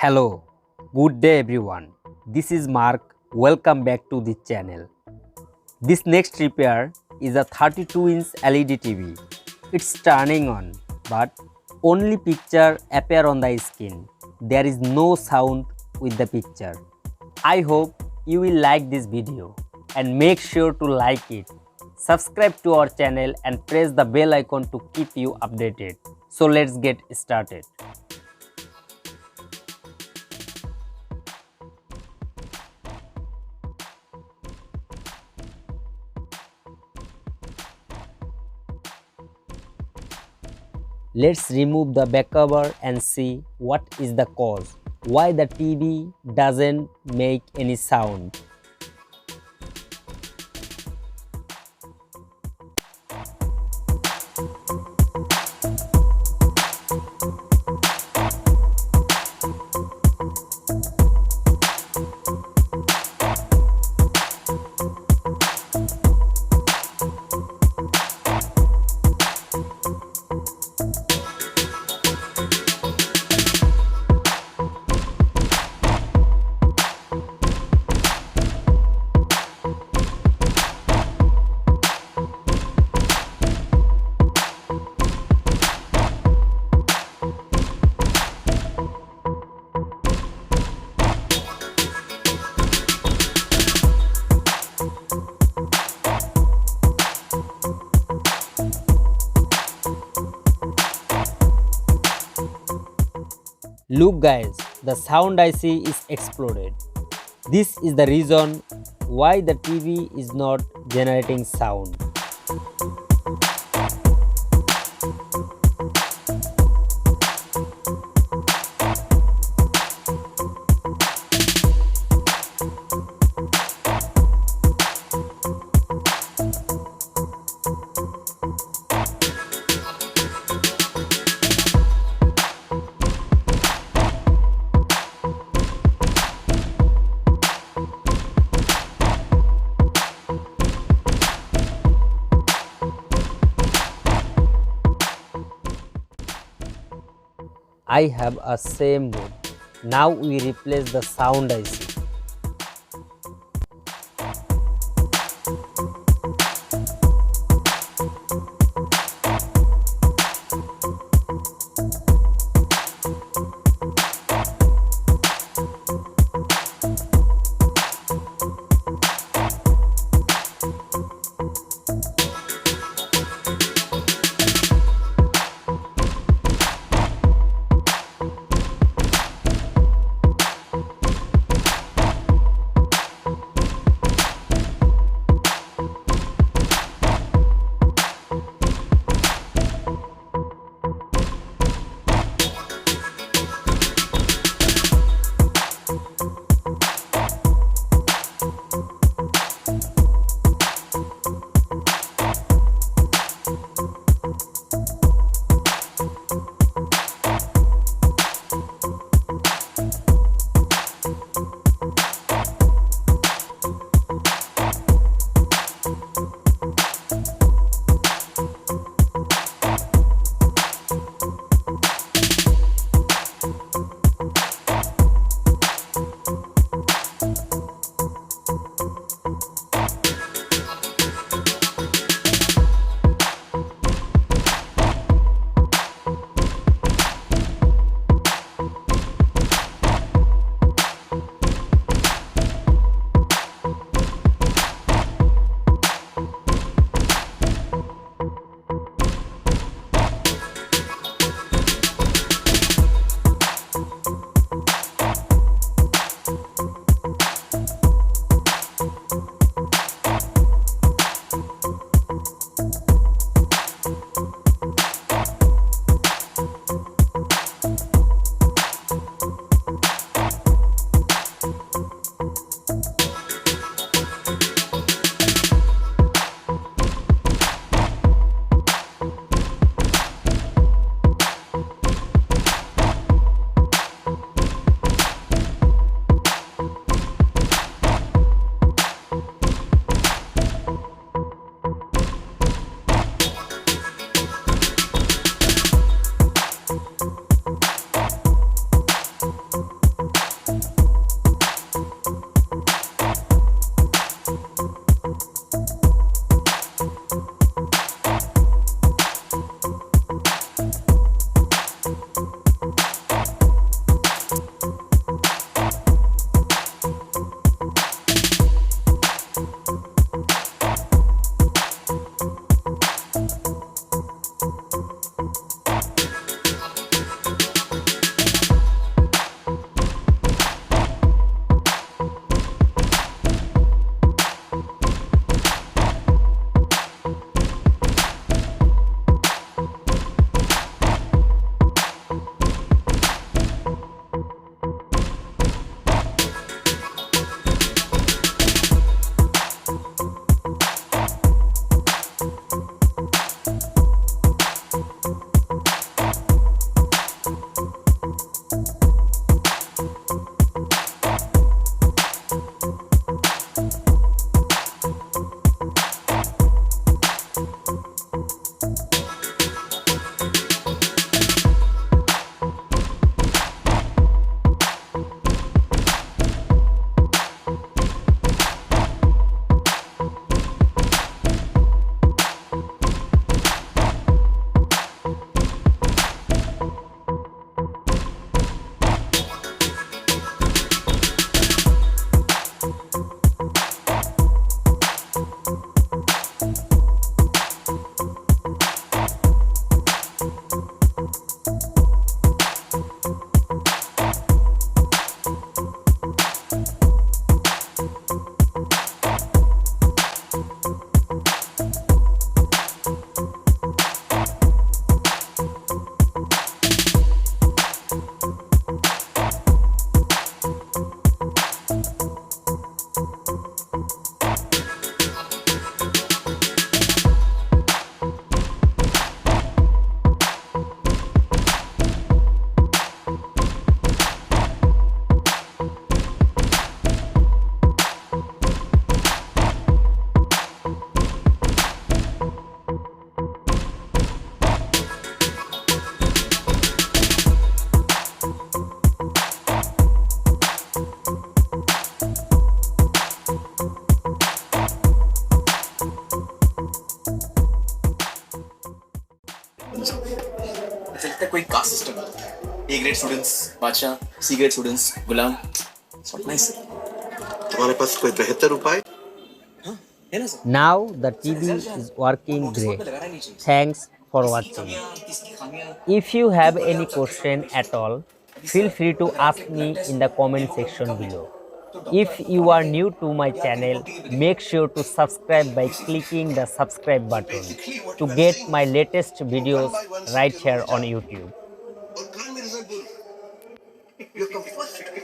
Hello, good day everyone. This is Mark. Welcome back to this channel. This next repair is a 32-inch LED TV. It's turning on, but only picture appear on the screen. There is no sound with the picture. I hope you will like this video and make sure to like it. Subscribe to our channel and press the bell icon to keep you updated. So let's get started. Let's remove the back cover and see what is the cause, why the TV doesn't make any sound. Look guys, the sound IC is exploded. This is the reason why the TV is not generating sound. I have a same board. Now we replace the sound IC. A grade students, बादशाह, C grade students, Ghulam. It's not nice. तुम्हारे पास कोई बेहतर उपाय? है ना sir? Now the TV is working great. Thanks for watching. If you have any question at all, feel free to ask me in the comment section below. If you are new to my channel, make sure to subscribe by clicking the subscribe button to get my latest videos right here on YouTube. और कान में result बोलो. You come first.